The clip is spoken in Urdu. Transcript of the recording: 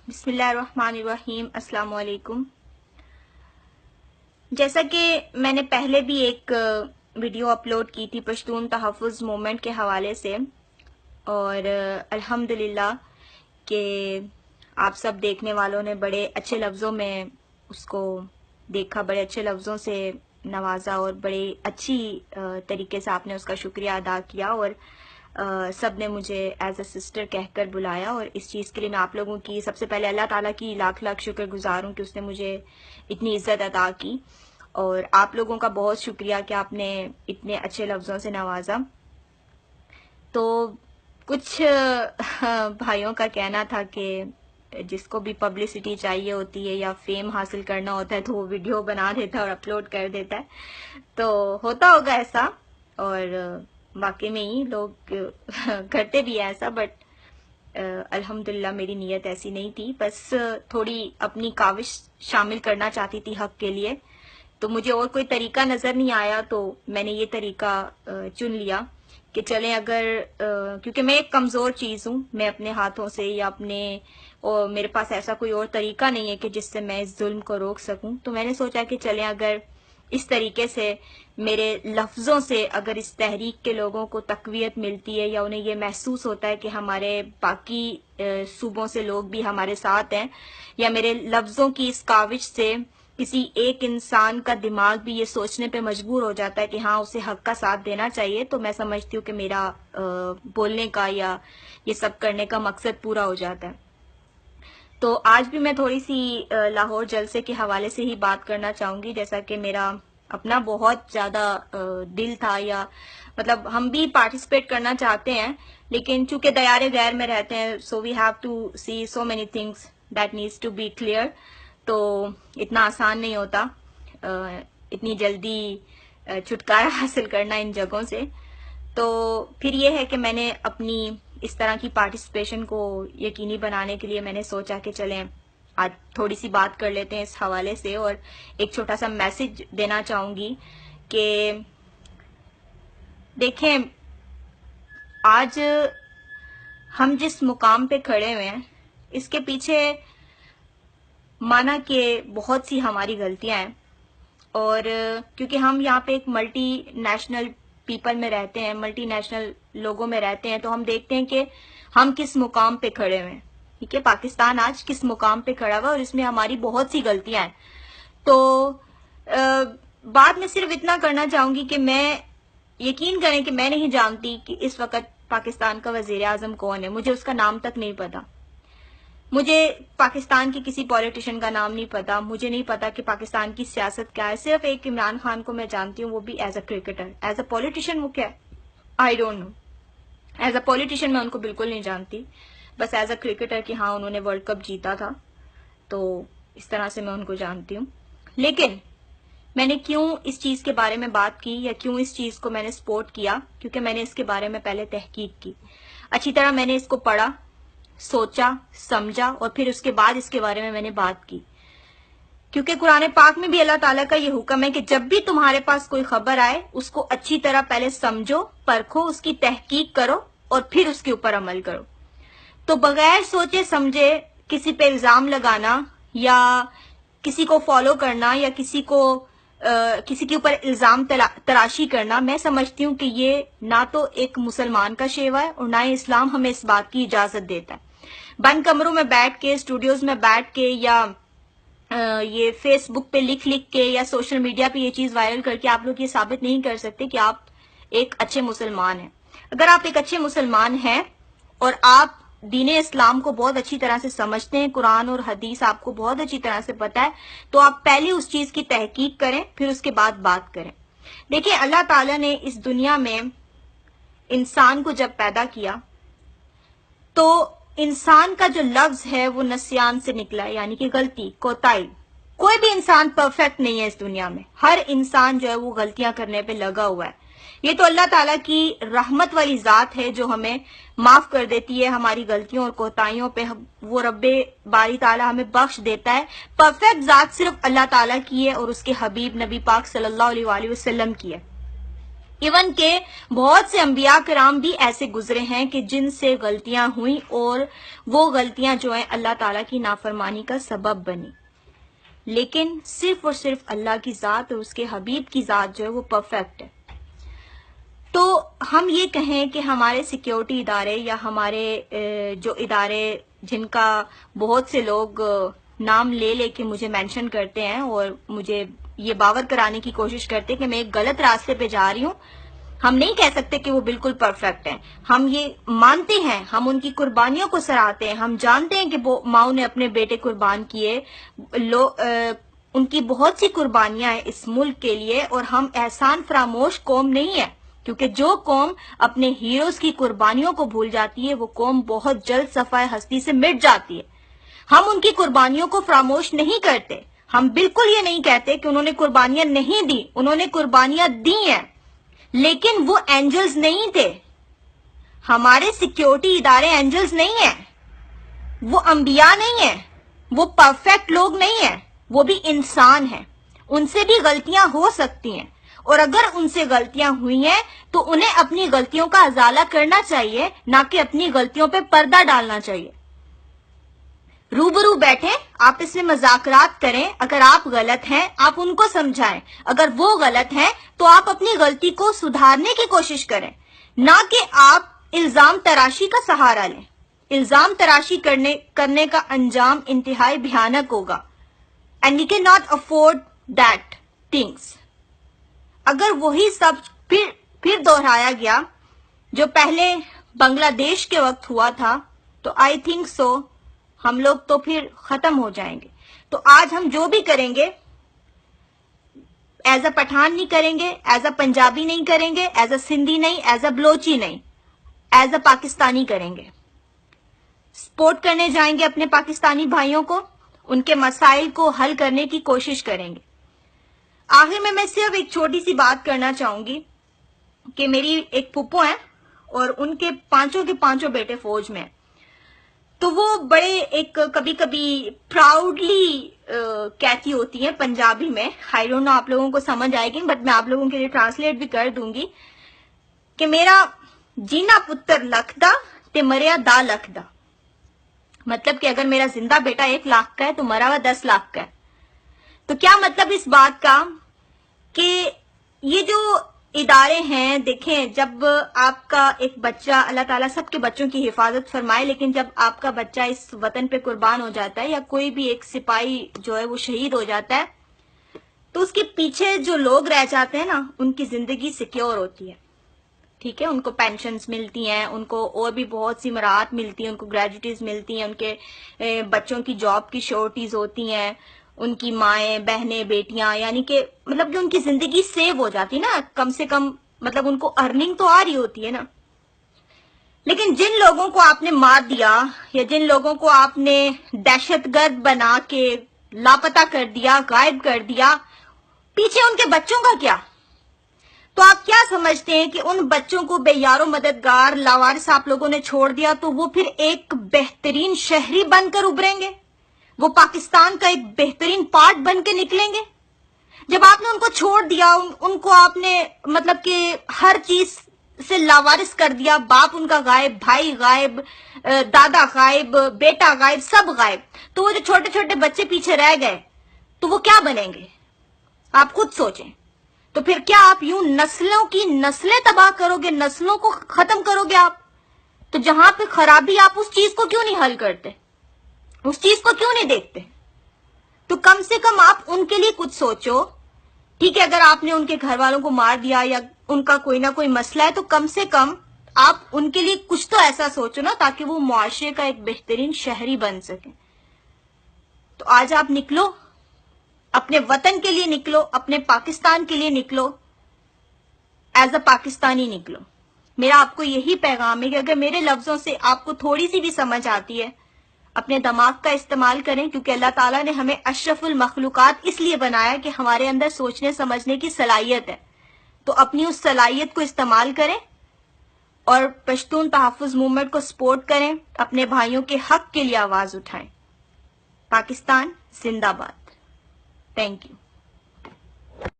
بسم اللہ الرحمن الرحیم۔ السلام علیکم۔ جیسا کہ میں نے پہلے بھی ایک ویڈیو اپلوڈ کی تھی پشتون تحفظ موومنٹ کے حوالے سے، اور الحمدللہ کہ آپ سب دیکھنے والوں نے بڑے اچھے لفظوں میں اس کو دیکھا، بڑے اچھے لفظوں سے نوازا، اور بڑے اچھی طریقے سے آپ نے اس کا شکریہ ادا کیا، اور سب نے مجھے ایز اے سسٹر کہہ کر بلایا، اور اس چیز کے لیے میں آپ لوگوں کی سب سے پہلے اللہ تعالیٰ کی لاکھ لاکھ شکر گزار ہوں کہ اس نے مجھے اتنی عزت عطا کی، اور آپ لوگوں کا بہت شکریہ کہ آپ نے اتنے اچھے لفظوں سے نوازا۔ تو کچھ بھائیوں کا کہنا تھا کہ جس کو بھی پبلسٹی چاہیے ہوتی ہے یا فیم حاصل کرنا ہوتا ہے تو وہ ویڈیو بنا دیتا ہے اور اپلوڈ کر دیتا ہے، تو ہوتا ہوگا ایسا، اور واقعی میں ہی لوگ کرتے بھی ہیں ایسا، بٹ الحمدللہ میری نیت ایسی نہیں تھی، بس تھوڑی اپنی کاوش شامل کرنا چاہتی تھی حق کے لیے، تو مجھے اور کوئی طریقہ نظر نہیں آیا، تو میں نے یہ طریقہ چن لیا کہ چلیں اگر کیونکہ میں ایک کمزور چیز ہوں، میں اپنے ہاتھوں سے یا میرے پاس ایسا کوئی اور طریقہ نہیں ہے کہ جس سے میں اس ظلم کو روک سکوں، تو میں نے سوچا کہ چلیں اگر اس طریقے سے میرے لفظوں سے اگر اس تحریک کے لوگوں کو تقویت ملتی ہے، یا انہیں یہ محسوس ہوتا ہے کہ ہمارے باقی صوبوں سے لوگ بھی ہمارے ساتھ ہیں، یا میرے لفظوں کی اس کاوش سے کسی ایک انسان کا دماغ بھی یہ سوچنے پہ مجبور ہو جاتا ہے کہ ہاں اسے حق کا ساتھ دینا چاہیے، تو میں سمجھتی ہوں کہ میرا بولنے کا یا یہ سب کرنے کا مقصد پورا ہو جاتا ہے۔ تو آج بھی میں تھوڑی سی لاہور جلسے کے حوالے سے ہی بات کرنا چاہوں گی، جیسا کہ میرا اپنا بہت زیادہ دل تھا، یا مطلب ہم بھی پارٹیسپیٹ کرنا چاہتے ہیں، لیکن چونکہ دیار غیر میں رہتے ہیں، so we have to see so many things that needs to be clear, تو اتنا آسان نہیں ہوتا اتنی جلدی چھٹکارا حاصل کرنا ان جگہوں سے۔ تو پھر یہ ہے کہ میں نے اپنی اس طرح کی پارٹیسپیشن کو یقینی بنانے کے لیے میں نے سوچا کہ چلیں آج تھوڑی سی بات کر لیتے ہیں اس حوالے سے، اور ایک چھوٹا سا میسج دینا چاہوں گی کہ دیکھیں آج ہم جس مقام پہ کھڑے ہوئے ہیں اس کے پیچھے مانا کہ بہت سی ہماری غلطیاں ہیں، اور کیونکہ ہم یہاں پہ ایک ملٹی نیشنل پیپل میں رہتے ہیں، ملٹی نیشنل لوگوں میں رہتے ہیں، تو ہم دیکھتے ہیں کہ ہم کس مقام پہ کھڑے ہوئے ہیں، ٹھیک ہے، پاکستان آج کس مقام پہ کھڑا ہوا ہے، اور اس میں ہماری بہت سی غلطیاں ہیں۔ تو بات میں صرف اتنا کرنا چاہوں گی کہ میں یقین کریں کہ میں نہیں جانتی کہ اس وقت پاکستان کا وزیر اعظم کون ہے، مجھے اس کا نام تک نہیں پتا، مجھے پاکستان کی کسی پولیٹیشین کا نام نہیں پتا، مجھے نہیں پتا کہ پاکستان کی سیاست کیا ہے، صرف ایک عمران خان کو میں جانتی ہوں، وہ بھی as a cricketer, as a politician وہ کیا ہے I don't know, as a politician میں ان کو بالکل نہیں جانتی، بس ایز اے کرکٹر کہ ہاں انہوں نے ورلڈ کپ جیتا تھا، تو اس طرح سے میں ان کو جانتی ہوں۔ لیکن میں نے کیوں اس چیز کے بارے میں بات کی، یا کیوں اس چیز کو میں نے سپورٹ کیا، کیونکہ میں نے اس کے بارے میں پہلے تحقیق کی، اچھی طرح میں نے اس کو پڑھا، سوچا، سمجھا، اور پھر اس کے بعد اس کے بارے میں نے بات کی، کیونکہ قرآن پاک میں بھی اللہ تعالیٰ کا یہ حکم ہے کہ جب بھی تمہارے پاس کوئی خبر آئے اس کو اچھی طرح پہلے سمجھو، پرکھو، اس کی تحقیق کرو، اور پھر اس کے اوپر عمل کرو۔ تو بغیر سوچے سمجھے کسی پہ الزام لگانا، یا کسی کو فالو کرنا، یا کسی کے اوپر الزام تراشی کرنا، میں سمجھتی ہوں کہ یہ نہ تو ایک مسلمان کا شیوا ہے، اور نہ ہی اسلام ہمیں اس بات کی اجازت دیتا ہے۔ بند کمروں میں بیٹھ کے، اسٹوڈیوز میں بیٹھ کے، یا یہ فیس بک پہ لکھ کے، یا سوشل میڈیا پہ یہ چیز وائرل کر کے آپ لوگ یہ ثابت نہیں کر سکتے کہ آپ ایک اچھے مسلمان ہیں۔ اگر آپ ایک اچھے مسلمان ہیں اور آپ دین اسلام کو بہت اچھی طرح سے سمجھتے ہیں، قرآن اور حدیث آپ کو بہت اچھی طرح سے پتہ ہے، تو آپ پہلے اس چیز کی تحقیق کریں، پھر اس کے بعد بات کریں۔ دیکھیں اللہ تعالیٰ نے اس دنیا میں انسان کو جب پیدا کیا تو انسان کا جو لفظ ہے وہ نسیان سے نکلا ہے، یعنی کہ غلطی، کوتاہی۔ کوئی بھی انسان پرفیکٹ نہیں ہے اس دنیا میں، ہر انسان جو ہے وہ غلطیاں کرنے پہ لگا ہوا ہے۔ یہ تو اللہ تعالیٰ کی رحمت والی ذات ہے جو ہمیں معاف کر دیتی ہے ہماری غلطیوں اور کوتاہیوں پہ، وہ رب باری تعالیٰ ہمیں بخش دیتا ہے۔ پرفیکٹ ذات صرف اللہ تعالیٰ کی ہے اور اس کے حبیب نبی پاک صلی اللہ علیہ وآلہ وسلم کی ہے۔ ایون کہ بہت سے انبیاء کرام بھی ایسے گزرے ہیں کہ جن سے غلطیاں ہوئیں اور وہ غلطیاں جو ہیں اللہ تعالیٰ کی نافرمانی کا سبب بنی، لیکن صرف اور صرف اللہ کی ذات اور اس کے حبیب کی ذات جو ہے وہ پرفیکٹ ہے۔ تو ہم یہ کہیں کہ ہمارے سیکیورٹی ادارے یا ہمارے جو ادارے جن کا بہت سے لوگ نام لے لے کے مجھے مینشن کرتے ہیں اور مجھے یہ باور کرانے کی کوشش کرتے ہیں کہ میں ایک غلط راستے پہ جا رہی ہوں، ہم نہیں کہہ سکتے کہ وہ بالکل پرفیکٹ ہیں۔ ہم یہ مانتے ہیں، ہم ان کی قربانیوں کو سراہتے ہیں، ہم جانتے ہیں کہ وہ ماؤں نے اپنے بیٹے قربان کیے، ان کی بہت سی قربانیاں ہیں اس ملک کے لیے، اور ہم احسان فراموش قوم نہیں ہے، کیونکہ جو قوم اپنے ہیروز کی قربانیوں کو بھول جاتی ہے وہ قوم بہت جلد صفحہ ہستی سے مٹ جاتی ہے۔ ہم ان کی قربانیوں کو فراموش نہیں کرتے، ہم بالکل یہ نہیں کہتے کہ انہوں نے قربانیاں نہیں دی، انہوں نے قربانیاں دی ہیں، لیکن وہ اینجلز نہیں تھے۔ ہمارے سیکیورٹی ادارے اینجلز نہیں ہیں، وہ انبیاء نہیں ہیں، وہ پرفیکٹ لوگ نہیں ہیں، وہ بھی انسان ہیں، ان سے بھی غلطیاں ہو سکتی ہیں، اور اگر ان سے غلطیاں ہوئی ہیں تو انہیں اپنی غلطیوں کا ازالہ کرنا چاہیے، نہ کہ اپنی غلطیوں پہ پردہ ڈالنا چاہیے۔ روبرو بیٹھیں، آپس میں مذاکرات کریں، اگر آپ غلط ہیں آپ ان کو سمجھائیں، اگر وہ غلط ہیں تو آپ اپنی غلطی کو سدھارنے کی کوشش کریں، نہ کہ آپ الزام تراشی کا سہارا لیں۔ الزام تراشی کرنے کا انجام انتہائی بھیانک ہوگا، and we cannot afford that things۔ اگر وہی سب پھر دہرایا گیا جو پہلے بنگلہ دیش کے وقت ہوا تھا تو آئی تھنک سو ہم لوگ تو پھر ختم ہو جائیں گے۔ تو آج ہم جو بھی کریں گے ایز اے پٹھان نہیں کریں گے، ایز اے پنجابی نہیں کریں گے، ایز اے سندھی نہیں، ایز اے بلوچی نہیں، ایز اے پاکستانی کریں گے۔ سپورٹ کرنے جائیں گے اپنے پاکستانی بھائیوں کو، ان کے مسائل کو حل کرنے کی کوشش کریں گے۔ آخر میں صرف ایک چھوٹی سی بات کرنا چاہوں گی کہ میری ایک پھپھو ہیں اور ان کے پانچوں بیٹے فوج میں ہیں، تو وہ بڑے ایک کبھی کبھی پراؤڈلی کہتی ہوتی ہیں پنجابی میں، آئی ڈونٹ نو آپ لوگوں کو سمجھ آئے گی بٹ میں آپ لوگوں کے لیے ٹرانسلیٹ بھی کر دوں گی کہ میرا جینا پتر لکھ دا تے مریا 10 لاکھ دا، مطلب کہ اگر میرا زندہ بیٹا 1 لاکھ کا ہے تو مرا ہوا 10 لاکھ کا ہے۔ تو کیا مطلب اس بات کا کہ یہ جو ادارے ہیں، دیکھیں جب آپ کا ایک بچہ، اللہ تعالیٰ سب کے بچوں کی حفاظت فرمائے، لیکن جب آپ کا بچہ اس وطن پہ قربان ہو جاتا ہے یا کوئی بھی ایک سپاہی جو ہے وہ شہید ہو جاتا ہے تو اس کے پیچھے جو لوگ رہ جاتے ہیں نا ان کی زندگی سیکیور ہوتی ہے، ٹھیک ہے، ان کو پینشنز ملتی ہیں، ان کو اور بھی بہت سی مراحت ملتی ہیں، ان کو گریجویٹیز ملتی ہیں، ان کے بچوں کی جاب کی شورٹیز ہوتی ہیں، ان کی مائیں بہنیں بیٹیاں، یعنی کہ مطلب جو ان کی زندگی سیو ہو جاتی نا، کم سے کم مطلب ان کو ارننگ تو آ رہی ہوتی ہے نا۔ لیکن جن لوگوں کو آپ نے مار دیا یا جن لوگوں کو آپ نے دہشت گرد بنا کے لاپتہ کر دیا، غائب کر دیا، پیچھے ان کے بچوں کا کیا؟ تو آپ کیا سمجھتے ہیں کہ ان بچوں کو بے یار و مددگار لاوارث آپ لوگوں نے چھوڑ دیا تو وہ پھر ایک بہترین شہری بن کر ابھریں گے؟ وہ پاکستان کا ایک بہترین پارٹ بن کے نکلیں گے؟ جب آپ نے ان کو چھوڑ دیا، ان کو آپ نے مطلب کہ ہر چیز سے لاوارث کر دیا، باپ ان کا غائب، بھائی غائب، دادا غائب، بیٹا غائب، سب غائب، تو وہ جو چھوٹے چھوٹے بچے پیچھے رہ گئے تو وہ کیا بنیں گے؟ آپ خود سوچیں۔ تو پھر کیا آپ یوں نسلوں کی نسلیں تباہ کرو گے، نسلوں کو ختم کرو گے آپ؟ تو جہاں پہ خرابی آپ اس چیز کو کیوں نہیں حل کرتے، اس چیز کو کیوں نہیں دیکھتے؟ تو کم سے کم آپ ان کے لیے کچھ سوچو، ٹھیک ہے، اگر آپ نے ان کے گھر والوں کو مار دیا یا ان کا کوئی نہ کوئی مسئلہ ہے تو کم سے کم آپ ان کے لیے کچھ تو ایسا سوچو نا تاکہ وہ معاشرے کا ایک بہترین شہری بن سکیں۔ تو آج آپ نکلو، اپنے وطن کے لیے نکلو، اپنے پاکستان کے لیے نکلو، ایز اے پاکستانی نکلو۔ میرا آپ کو یہی پیغام ہے کہ اگر میرے لفظوں سے آپ کو تھوڑی سی بھی سمجھ آتی ہے، اپنے دماغ کا استعمال کریں، کیونکہ اللہ تعالیٰ نے ہمیں اشرف المخلوقات اس لیے بنایا کہ ہمارے اندر سوچنے سمجھنے کی صلاحیت ہے، تو اپنی اس صلاحیت کو استعمال کریں اور پشتون تحفظ موومنٹ کو سپورٹ کریں، اپنے بھائیوں کے حق کے لیے آواز اٹھائیں۔ پاکستان زندہ باد۔ Thank you.